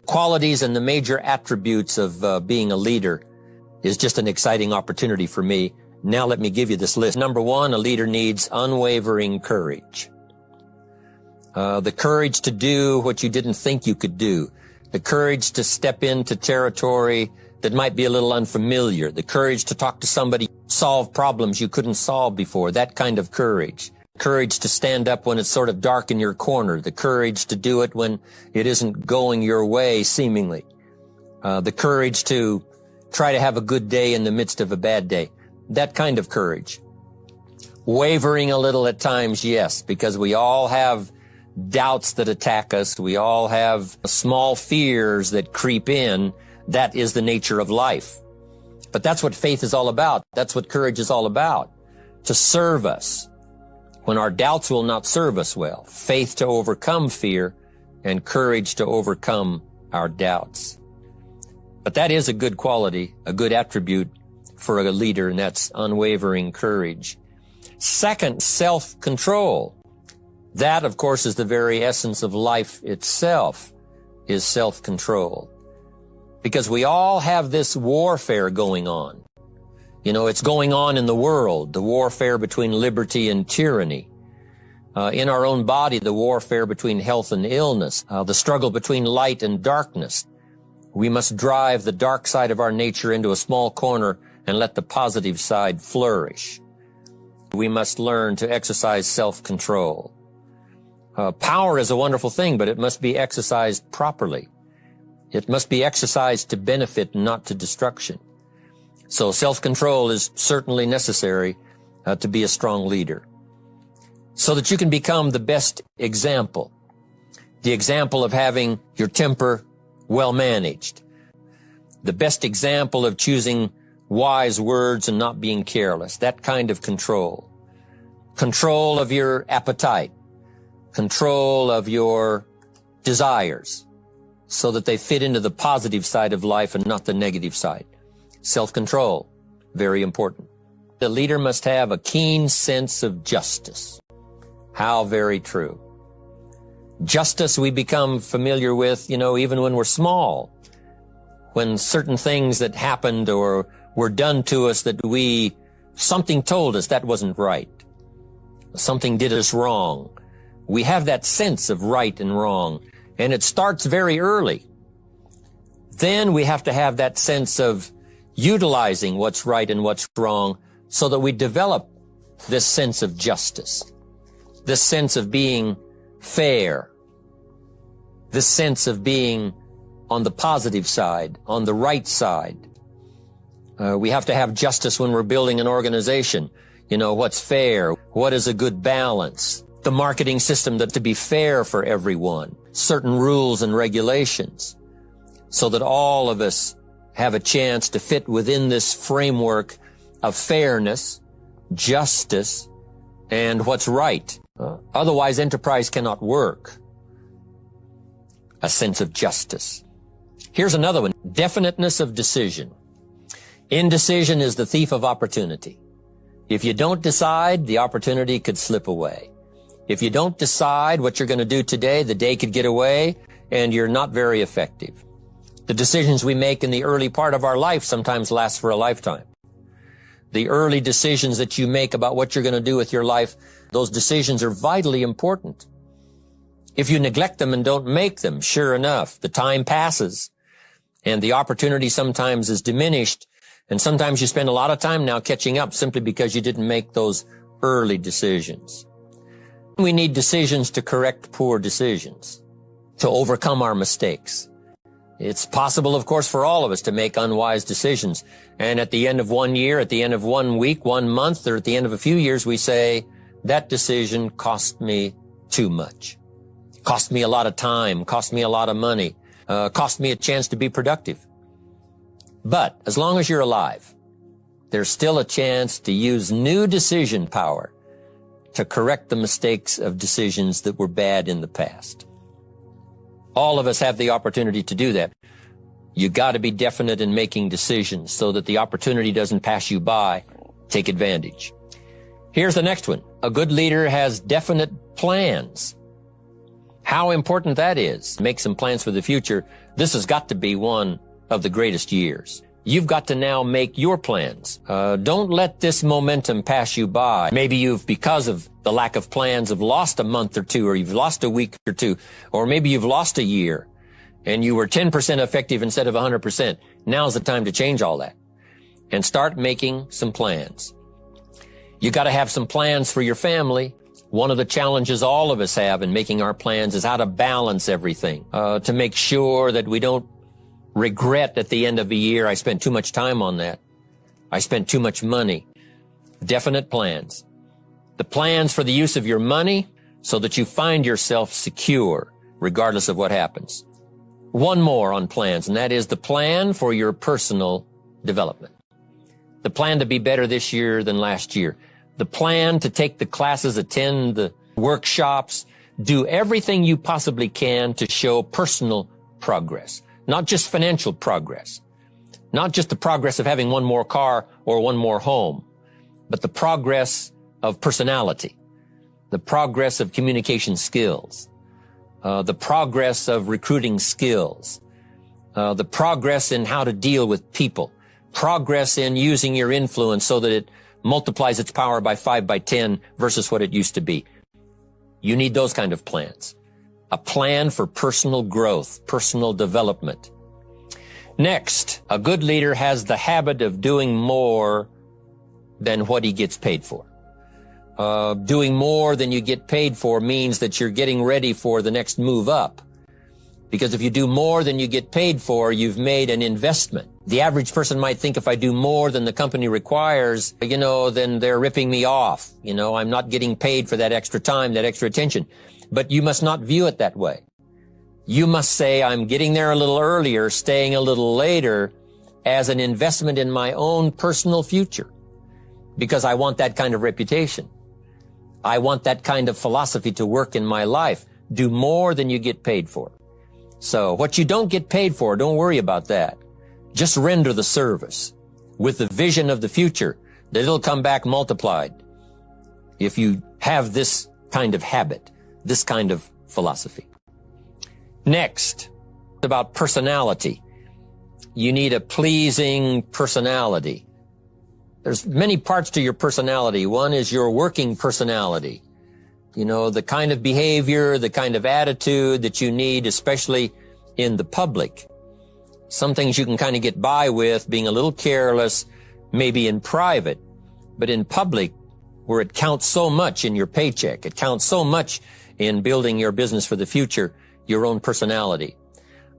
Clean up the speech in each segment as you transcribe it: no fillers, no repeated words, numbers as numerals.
Qualities and the major attributes of being a leader is just an exciting opportunity for me. Now let me give you this list. Number one, a leader needs unwavering courage. The courage to do what you didn't think you could do. The courage to step into territory that might be a little unfamiliar. The courage to talk to somebody, solve problems you couldn't solve before. That kind of courage. Courage to stand up when it's sort of dark in your corner. The courage to do it when it isn't going your way, seemingly. The courage to try to have a good day in the midst of a bad day. That kind of courage. Wavering a little at times, yes, because we all have doubts that attack us. We all have small fears that creep in. That is the nature of life. But that's what faith is all about. That's what courage is all about. To serve us when our doubts will not serve us well. Faith to overcome fear and courage to overcome our doubts. But that is a good quality, a good attribute for a leader, and that's unwavering courage. Second, self-control. That, of course, is the very essence of life itself, is self-control. Because we all have this warfare going on. You know, it's going on in the world, the warfare between liberty and tyranny. In our own body, the warfare between health and illness, the struggle between light and darkness. We must drive the dark side of our nature into a small corner and let the positive side flourish. We must learn to exercise self-control. Power is a wonderful thing, but it must be exercised properly. It must be exercised to benefit, not to destruction. So self-control is certainly necessary to be a strong leader, so that you can become the best example. The example of having your temper well managed. The best example of choosing wise words and not being careless. That kind of control. Control of your appetite. Control of your desires, so that they fit into the positive side of life and not the negative side. Self-control, very important. The leader must have a keen sense of justice. How very true. Justice we become familiar with, even when we're small. When certain things that happened or were done to us that something told us that wasn't right. Something did us wrong. We have that sense of right and wrong, and it starts very early. Then we have to have that sense of utilizing what's right and what's wrong so that we develop this sense of justice, this sense of being fair, this sense of being on the positive side, on the right side. We have to have justice when we're building an organization. What's fair? What is a good balance? The marketing system to be fair for everyone, certain rules and regulations, so that all of us have a chance to fit within this framework of fairness, justice, and what's right. Otherwise, enterprise cannot work. A sense of justice. Here's another one. Definiteness of decision. Indecision is the thief of opportunity. If you don't decide, the opportunity could slip away. If you don't decide what you're going to do today, the day could get away and you're not very effective. The decisions we make in the early part of our life sometimes last for a lifetime. The early decisions that you make about what you're going to do with your life, those decisions are vitally important. If you neglect them and don't make them, sure enough, the time passes and the opportunity sometimes is diminished, and sometimes you spend a lot of time now catching up simply because you didn't make those early decisions. We need decisions to correct poor decisions, to overcome our mistakes. It's possible, of course, for all of us to make unwise decisions. And at the end of 1 year, at the end of 1 week, 1 month, or at the end of a few years, we say, that decision cost me too much. Cost me a lot of time, cost me a lot of money, cost me a chance to be productive. But as long as you're alive, there's still a chance to use new decision power to correct the mistakes of decisions that were bad in the past. All of us have the opportunity to do that. You got to be definite in making decisions so that the opportunity doesn't pass you by. Take advantage. Here's the next one. A good leader has definite plans. How important that is. Make some plans for the future. This has got to be one of the greatest years. You've got to now make your plans. Don't let this momentum pass you by. Maybe you've, because of the lack of plans, have lost a month or two, or you've lost a week or two, or maybe you've lost a year and you were 10% effective instead of 100%. Now's the time to change all that and start making some plans. You got to have some plans for your family. One of the challenges all of us have in making our plans is how to balance everything, to make sure that we don't regret at the end of the year, I spent too much time on that. I spent too much money. Definite plans. The plans for the use of your money so that you find yourself secure regardless of what happens. One more on plans, and that is the plan for your personal development. The plan to be better this year than last year. The plan to take the classes, attend the workshops, do everything you possibly can to show personal progress. Not just financial progress, not just the progress of having one more car or one more home, but the progress of personality, the progress of communication skills, the progress of recruiting skills, the progress in how to deal with people, progress in using your influence so that it multiplies its power by 5 by 10 versus what it used to be. You need those kind of plans. A plan for personal growth, personal development. Next, a good leader has the habit of doing more than what he gets paid for. Doing more than you get paid for means that you're getting ready for the next move up. Because if you do more than you get paid for, you've made an investment. The average person might think if I do more than the company requires, then they're ripping me off. I'm not getting paid for that extra time, that extra attention. But you must not view it that way. You must say, I'm getting there a little earlier, staying a little later as an investment in my own personal future because I want that kind of reputation. I want that kind of philosophy to work in my life. Do more than you get paid for. So what you don't get paid for, don't worry about that. Just render the service with the vision of the future that it'll come back multiplied if you have this kind of habit. This kind of philosophy. Next, about personality. You need a pleasing personality. There's many parts to your personality. One is your working personality. The kind of behavior, the kind of attitude that you need, especially in the public. Some things you can kind of get by with being a little careless, maybe in private, but in public, where it counts so much in your paycheck, it counts so much in building your business for the future, your own personality.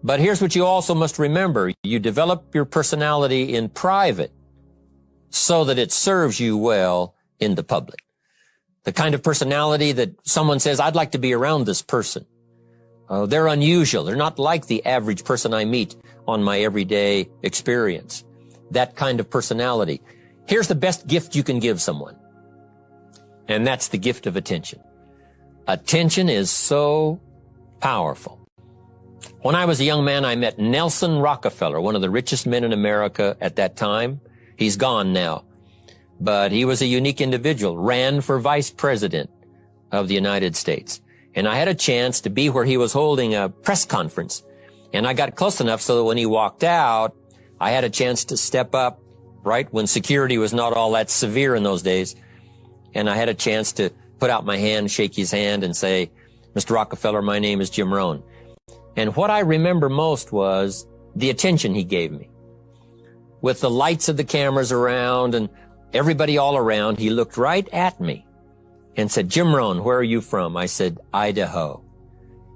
But here's what you also must remember. You develop your personality in private so that it serves you well in the public. The kind of personality that someone says, I'd like to be around this person. They're unusual. They're not like the average person I meet on my everyday experience. That kind of personality. Here's the best gift you can give someone. And that's the gift of attention. Attention is so powerful. When I was a young man, I met Nelson Rockefeller, one of the richest men in America at that time. He's gone now. But he was a unique individual, ran for vice president of the United States. And I had a chance to be where he was holding a press conference. And I got close enough so that when he walked out, I had a chance to step up, right, when security was not all that severe in those days. And I had a chance to put out my hand, shake his hand, and say, Mr. Rockefeller, my name is Jim Rohn. And what I remember most was the attention he gave me. With the lights of the cameras around and everybody all around, he looked right at me and said, Jim Rohn, where are you from? I said, Idaho.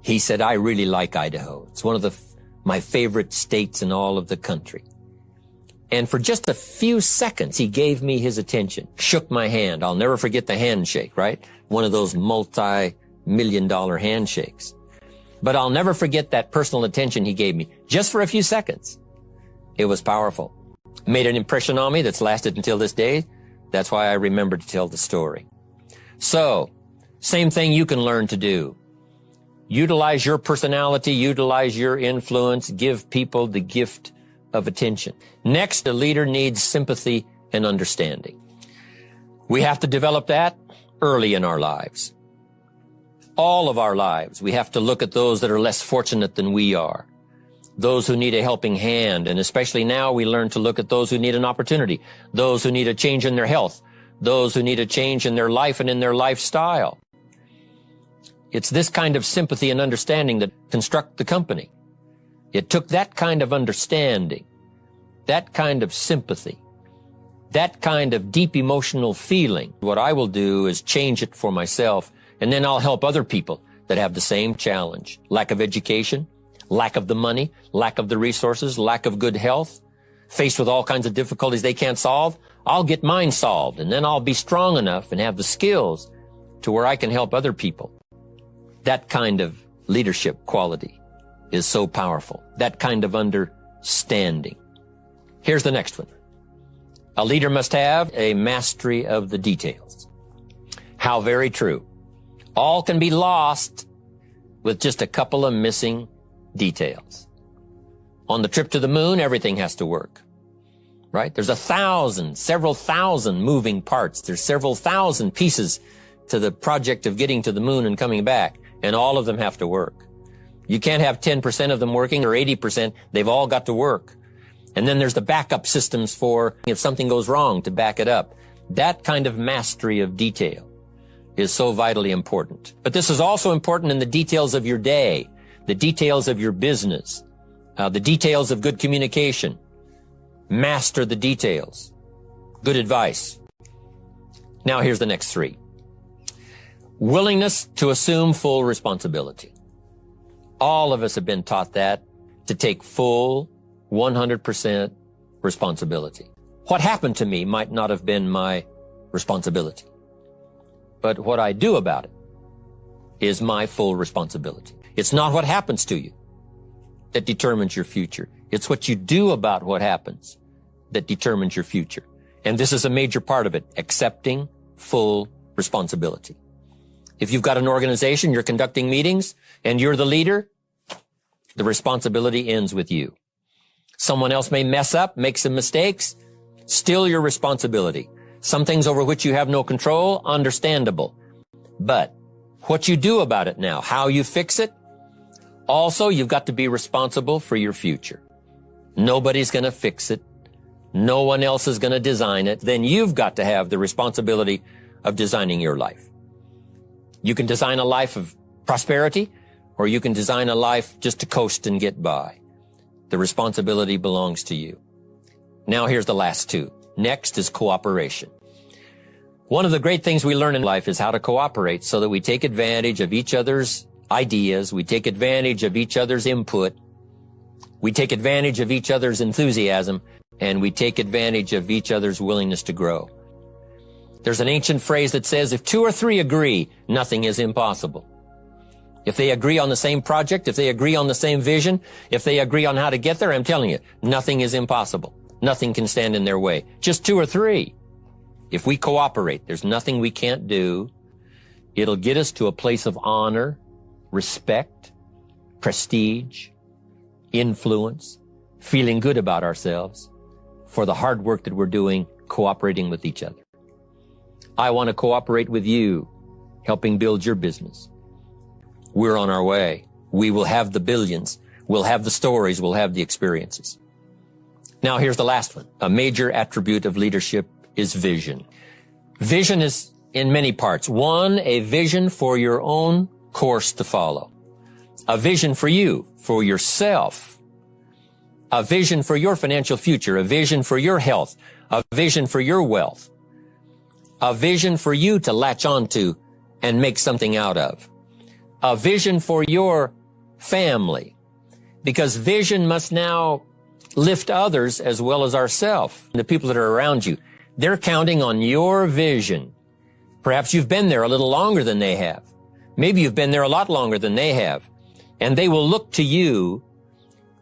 He said, I really like Idaho. It's one of my favorite states in all of the country. And for just a few seconds, he gave me his attention, shook my hand. I'll never forget the handshake, right? One of those multi-million-dollar handshakes. But I'll never forget that personal attention he gave me, just for a few seconds. It was powerful. Made an impression on me that's lasted until this day. That's why I remember to tell the story. So, same thing you can learn to do. Utilize your personality, utilize your influence, give people the gift of attention. Next, a leader needs sympathy and understanding. We have to develop that early in our lives. all of our lives, we have to look at those that are less fortunate than we are, those who need a helping hand, and especially now we learn to look at those who need an opportunity, those who need a change in their health, those who need a change in their life and in their lifestyle. It's this kind of sympathy and understanding that construct the company. It took that kind of understanding, that kind of sympathy, that kind of deep emotional feeling. What I will do is change it for myself, and then I'll help other people that have the same challenge. Lack of education, lack of the money, lack of the resources, lack of good health, faced with all kinds of difficulties they can't solve. I'll get mine solved, and then I'll be strong enough and have the skills to where I can help other people. That kind of leadership quality is so powerful. That kind of understanding. Here's the next one. A leader must have a mastery of the details. How very true. All can be lost with just a couple of missing details. On the trip to the moon, everything has to work, right? There's several thousand moving parts. There's several thousand pieces to the project of getting to the moon and coming back, and all of them have to work. You can't have 10% of them working or 80%. They've all got to work. And then there's the backup systems for if something goes wrong to back it up. That kind of mastery of detail is so vitally important. But this is also important in the details of your day, the details of your business, the details of good communication. Master the details. Good advice. Now here's the next three. Willingness to assume full responsibility. All of us have been taught that, to take full 100% responsibility. What happened to me might not have been my responsibility, but what I do about it is my full responsibility. It's not what happens to you that determines your future. It's what you do about what happens that determines your future. And this is a major part of it, accepting full responsibility. If you've got an organization, you're conducting meetings, and you're the leader, the responsibility ends with you. Someone else may mess up, make some mistakes, still your responsibility. Some things over which you have no control, understandable. But what you do about it now, how you fix it, also you've got to be responsible for your future. Nobody's going to fix it. No one else is going to design it. Then you've got to have the responsibility of designing your life. You can design a life of prosperity, or you can design a life just to coast and get by. The responsibility belongs to you. Now here's the last two. Next is cooperation. One of the great things we learn in life is how to cooperate so that we take advantage of each other's ideas, we take advantage of each other's input, we take advantage of each other's enthusiasm, and we take advantage of each other's willingness to grow. There's an ancient phrase that says, if two or three agree, nothing is impossible. If they agree on the same project, if they agree on the same vision, if they agree on how to get there, I'm telling you, nothing is impossible. Nothing can stand in their way. Just two or three. If we cooperate, there's nothing we can't do. It'll get us to a place of honor, respect, prestige, influence, feeling good about ourselves for the hard work that we're doing, cooperating with each other. I want to cooperate with you, helping build your business. We're on our way. We will have the billions. We'll have the stories. We'll have the experiences. Now here's the last one. A major attribute of leadership is vision. Vision is in many parts. One, a vision for your own course to follow. A vision for you, for yourself. A vision for your financial future. A vision for your health. A vision for your wealth. A vision for you to latch onto and make something out of. A vision for your family. Because vision must now lift others as well as ourselves. The people that are around you, they're counting on your vision. Perhaps you've been there a little longer than they have. Maybe you've been there a lot longer than they have. And they will look to you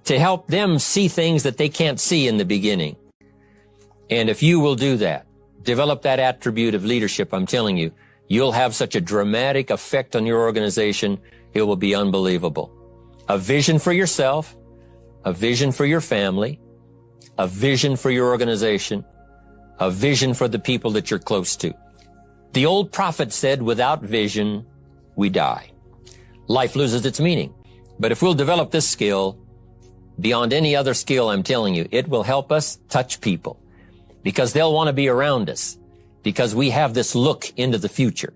to help them see things that they can't see in the beginning. And if you will do that, develop that attribute of leadership, I'm telling you, you'll have such a dramatic effect on your organization, it will be unbelievable. A vision for yourself, a vision for your family, a vision for your organization, a vision for the people that you're close to. The old prophet said, without vision, we die. life loses its meaning. But if we'll develop this skill, beyond any other skill, I'm telling you, it will help us touch people because they'll want to be around us because we have this look into the future.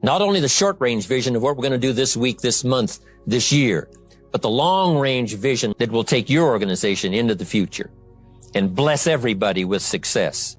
Not only the short-range vision of what we're going to do this week, this month, this year, but the long-range vision that will take your organization into the future and bless everybody with success.